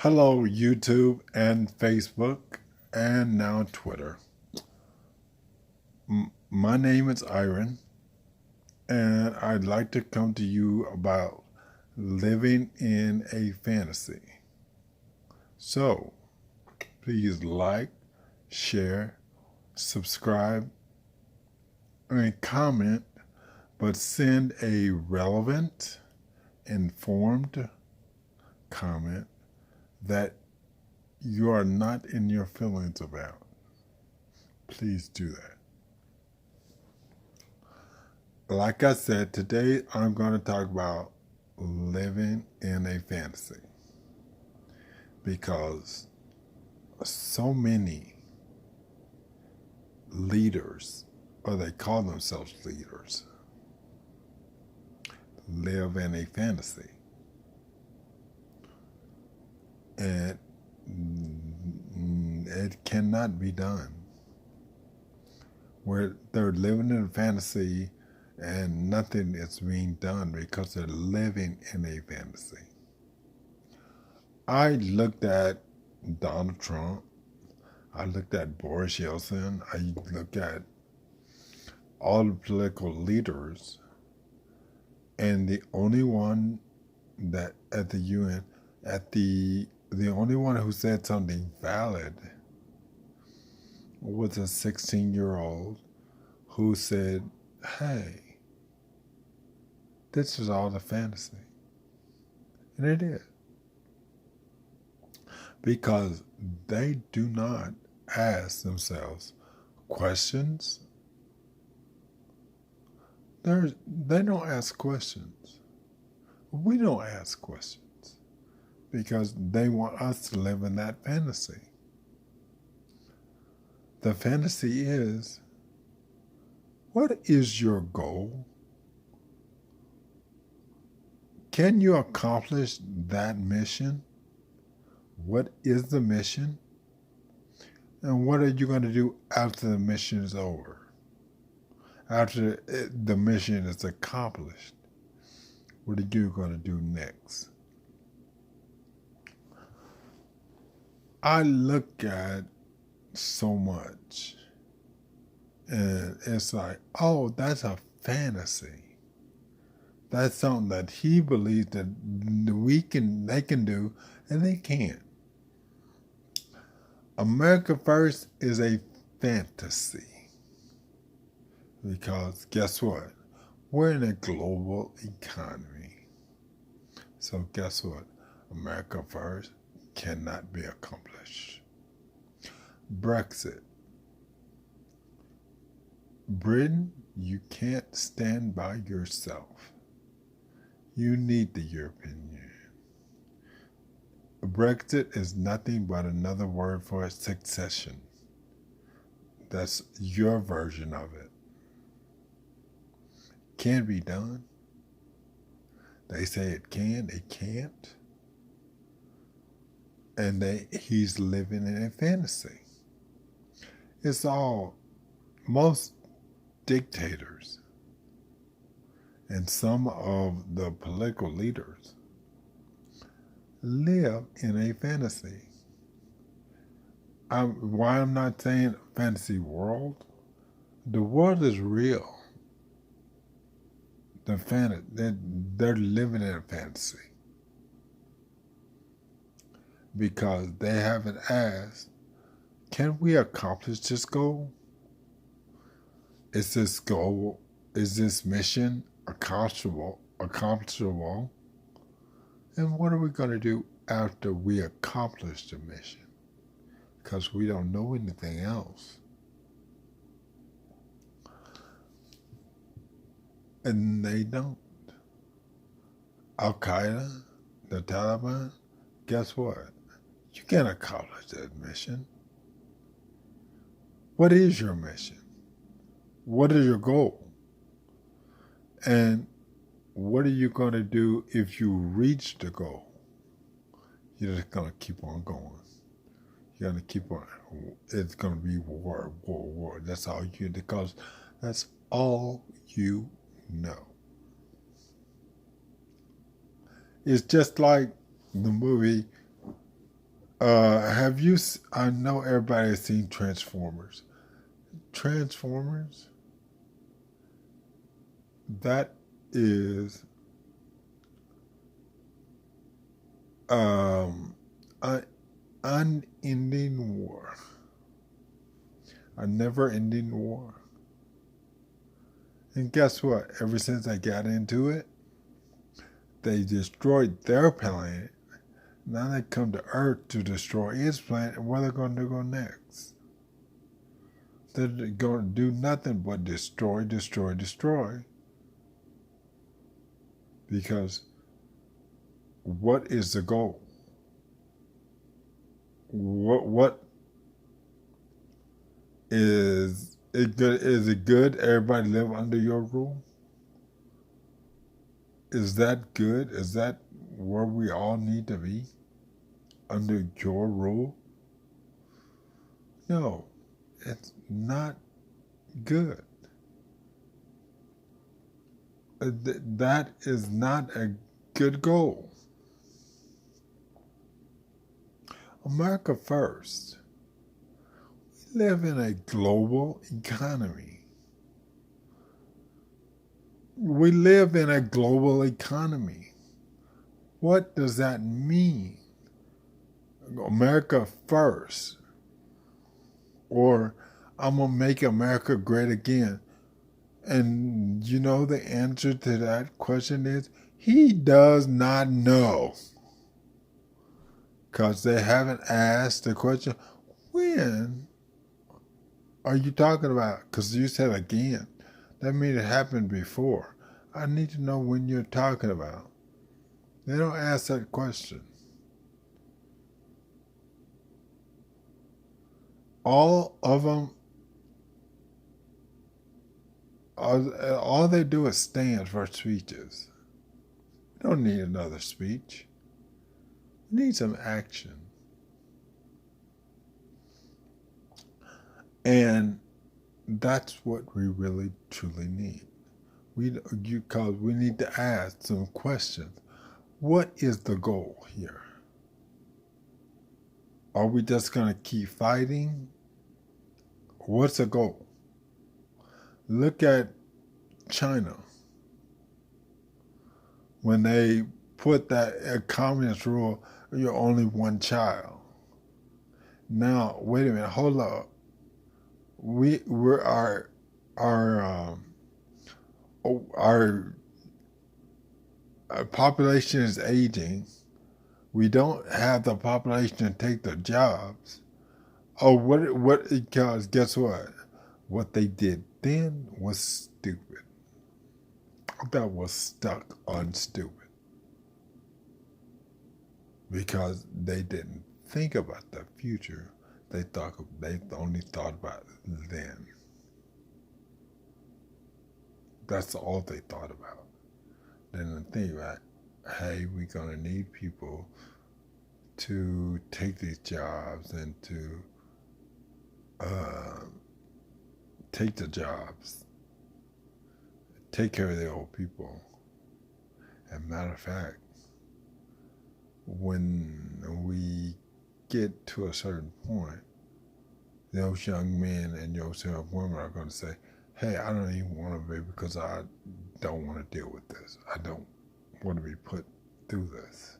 Hello, YouTube and Facebook, and now Twitter. My name is Iron, and I'd like to come to you about living in a fantasy. So, please like, share, subscribe, and comment, but send a relevant, informed comment that you are not in your feelings about. Please do that. Like I said, today I'm going to talk about living in a fantasy because so many leaders, or they call themselves leaders, live in a fantasy. And it cannot be done. Where they're living in a fantasy and nothing is being done because they're living in a fantasy. I looked at Donald Trump. I looked at Boris Yeltsin. I looked at all the political leaders, and the only one that at the UN, the only one who said something valid was a 16-year-old who said, "Hey, this is all a fantasy," and it is because they do not ask themselves questions. They don't ask questions. We don't ask questions because they want us to live in that fantasy. The fantasy is, what is your goal? Can you accomplish that mission? What is the mission? And what are you going to do after the mission is over? After the mission is accomplished, what are you going to do next? I look at so much and it's like, oh, that's a fantasy. That's something that he believes that they can do, and they can't. America First is a fantasy because guess what? We're in a global economy. So guess what? America First cannot be accomplished. Brexit. Britain, you can't stand by yourself. You need the European Union. Brexit is nothing but another word for succession. That's your version of it. Can be done. They say it can, it can't. And he's living in a fantasy. It's all, most dictators and some of the political leaders live in a fantasy. Why I'm not saying fantasy world? The world is real. They're living in a fantasy because they haven't asked, can we accomplish this goal? Is this mission accomplishable? And what are we going to do after we accomplish the mission? Because we don't know anything else. And they don't. Al-Qaeda, the Taliban, guess what? You can't accomplish that mission. What is your mission? What is your goal? And what are you going to do if you reach the goal? You're just going to keep on going. You're going to keep on. It's going to be war. That's all you, because that's all you know. It's just like the movie Have you? I know everybody has seen Transformers. Transformers. That is um, an unending war, a never-ending war. And guess what? Ever since I got into it, they destroyed their planet. Now they come to Earth to destroy its planet, and what are they going to go next? They're going to do nothing but destroy, destroy, destroy. Because what is the goal? What is it good? Is it good everybody live under your rule? Is that good? Is that where we all need to be? Under your rule? No, it's not good. That is not a good goal. America first. We live in a global economy. We live in a global economy. What does that mean? America first. Or I'm going to make America great again. And you know the answer to that question is he does not know. Because they haven't asked the question, when are you talking about? Because you said again. That means it happened before. I need to know when you're talking about. They don't ask that question. All of them, all they do is stand for speeches. We don't need another speech. We need some action. And that's what we really truly need. Because we need to ask some questions. What is the goal here? Are we just going to keep fighting? What's the goal? Look at China. When they put that communist rule, you're only one child. Now, wait a minute, hold up. We're our population is aging. We don't have the population to take the jobs. Oh, what? Because guess what? What they did then was stupid. That was stuck on stupid. Because they didn't think about the future. They only thought about it then. That's all they thought about. They didn't think about, hey, we're gonna need people to take these jobs and to take the jobs, take care of the old people. As a matter of fact, when we get to a certain point, those young men and those young women are going to say, hey, I don't even want to be because I don't want to deal with this. I don't want to be put through this.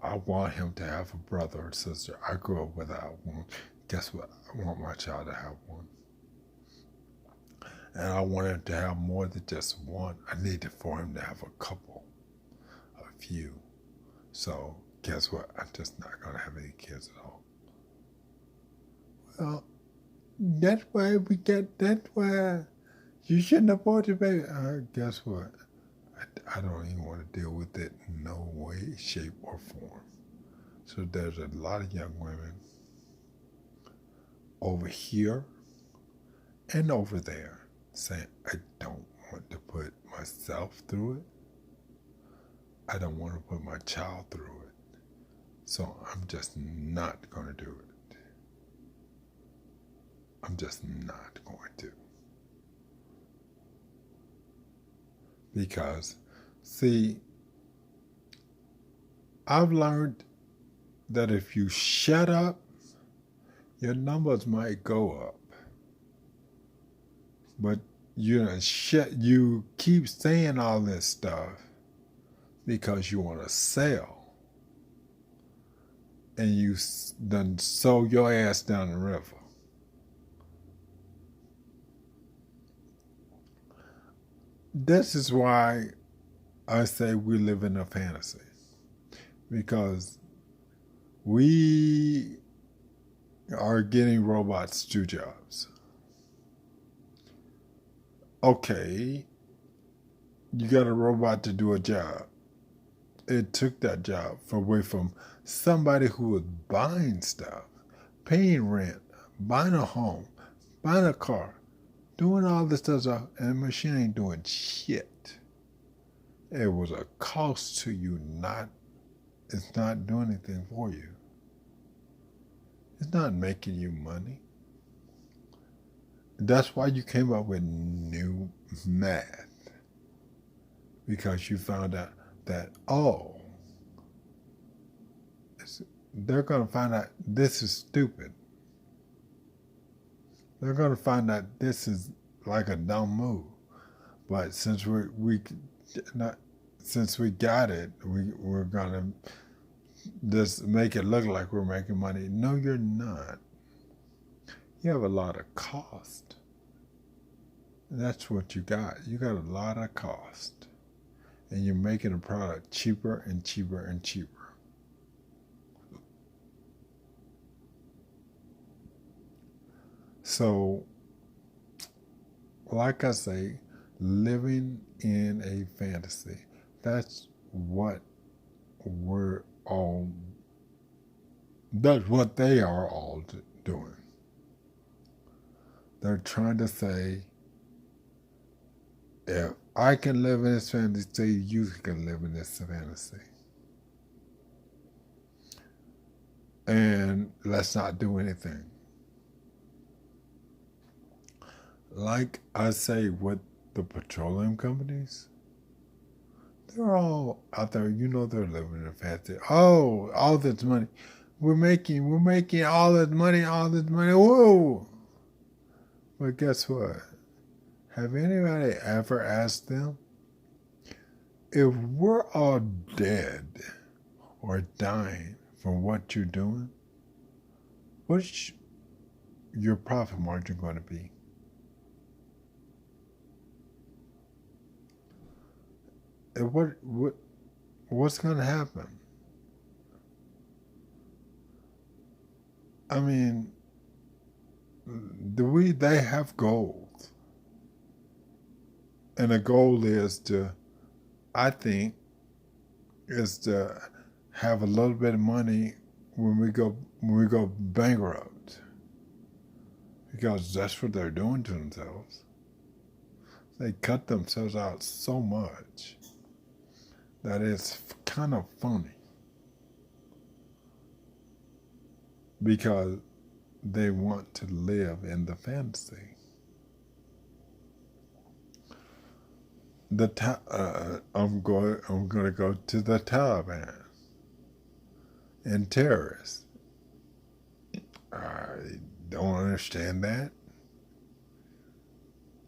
I want him to have a brother or sister. I grew up without one. Guess what? I want my child to have one. And I want him to have more than just one. I need for him to have a couple, a few. So guess what? I'm just not going to have any kids at all. Well, that's why you shouldn't afford to pay. Guess what? I don't even want to deal with it in no way, shape, or form. So there's a lot of young women over here and over there saying, I don't want to put myself through it. I don't want to put my child through it. So I'm just not going to do it. I'm just not going to. Because, see, I've learned that if you shut up, your numbers might go up. But you keep saying all this stuff because you want to sell, and you done sold your ass down the river. This is why I say we live in a fantasy, because we are getting robots to do jobs. Okay, you got a robot to do a job. It took that job away from somebody who was buying stuff, paying rent, buying a home, buying a car, doing all this stuff, and the machine ain't doing shit. It was a cost to you, it's not doing anything for you. It's not making you money. That's why you came up with new math. Because you found out that, they're going to find out this is stupid. They're going to find out this is like a dumb move. But since we got it, we're going to just make it look like we're making money. No, you're not. You have a lot of cost. That's what you got. You got a lot of cost. And you're making a product cheaper and cheaper and cheaper. So, like I say, living in a fantasy, that's what that's what they are all doing. They're trying to say, if I can live in this fantasy, you can live in this fantasy. And let's not do anything. Like I say with the petroleum companies, they're all out there, they're living in a fantasy. Oh, all this money. We're making all this money. Whoa. But guess what? Have anybody ever asked them, if we're all dead or dying from what you're doing, what's your profit margin going to be? And what's going to happen? I mean, they have goals. And the goal is I think, to have a little bit of money when we go bankrupt. Because that's what they're doing to themselves. They cut themselves out so much that it's kind of funny. Because they want to live in the fantasy. I'm going to go to the Taliban and terrorists. I don't understand that.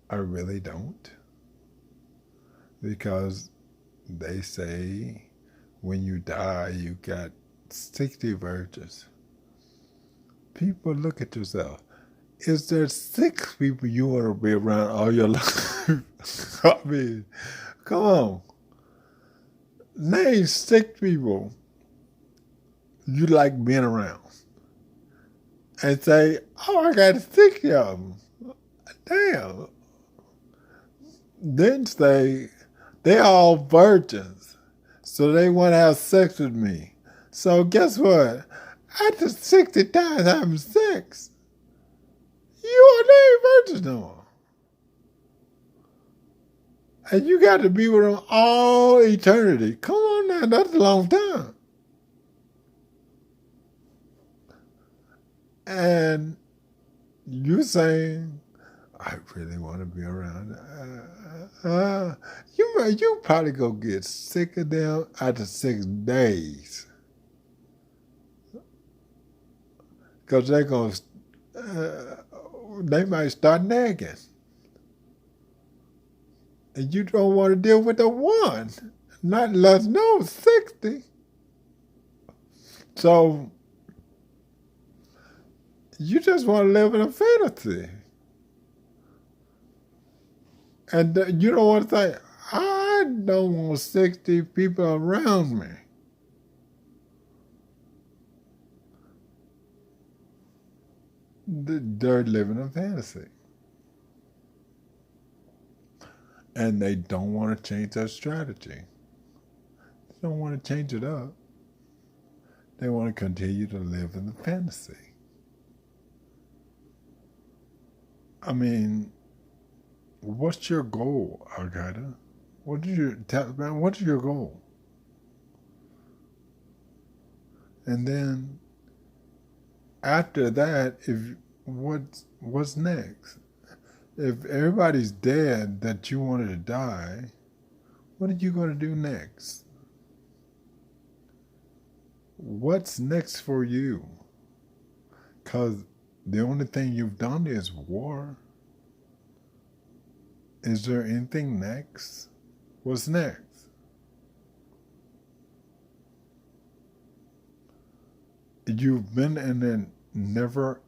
I really don't. Because they say when you die, you got 60 virgins. People, look at yourself. Is there 6 people you want to be around all your life? I mean, come on. Name 6 people you like being around. And say, I got 60 of them. Damn. Then say, they all virgins. So they want to have sex with me. So guess what? After 60 times having sex, you are not virgin no more. And you got to be with them all eternity. Come on now, that's a long time. And you saying, I really want to be around. You probably go get sick of them after 6 days. because they might start nagging. And you don't want to deal with the one, not less no 60. So you just want to live in a fantasy. And you don't want to say, I don't want 60 people around me. They're living a fantasy. And they don't want to change their strategy. They don't want to change it up. They want to continue to live in the fantasy. I mean, what's your goal, Al Qaeda? What is your goal? And then after that, what's next? If everybody's dead that you wanted to die, what are you going to do next? What's next for you? Because the only thing you've done is war. Is there anything next? What's next? You've been in a never.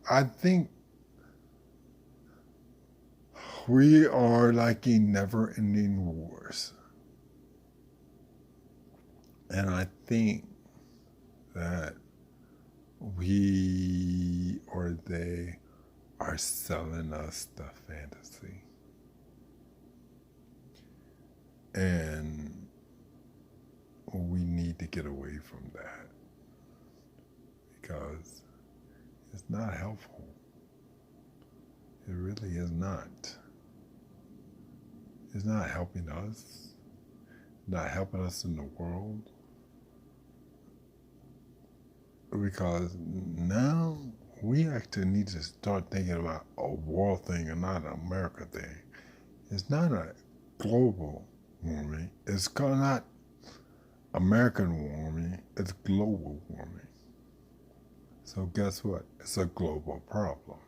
I think we are like in never-ending wars, and I think that we or they are selling us the fantasy. And we need to get away from that because it's not helpful. It really is not. It's not helping us, not helping us in the world. Because now we actually need to start thinking about a world thing and not an America thing. It's not a global warming. It's not American warming. It's global warming. So guess what? It's a global problem.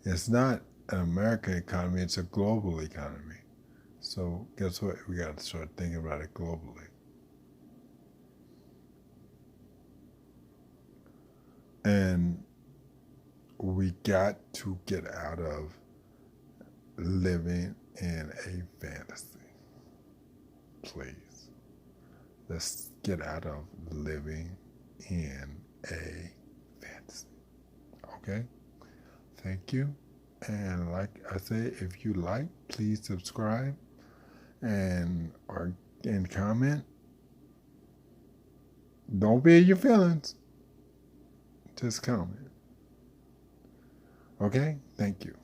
It's not an American economy. It's a global economy. So guess what? We got to start thinking about it globally. And we got to get out of living in a fantasy. Please. Let's get out of living in a fantasy. Okay? Thank you. And like I say, if you like, please subscribe and comment. Don't be in your feelings. Just comment. Okay? Thank you.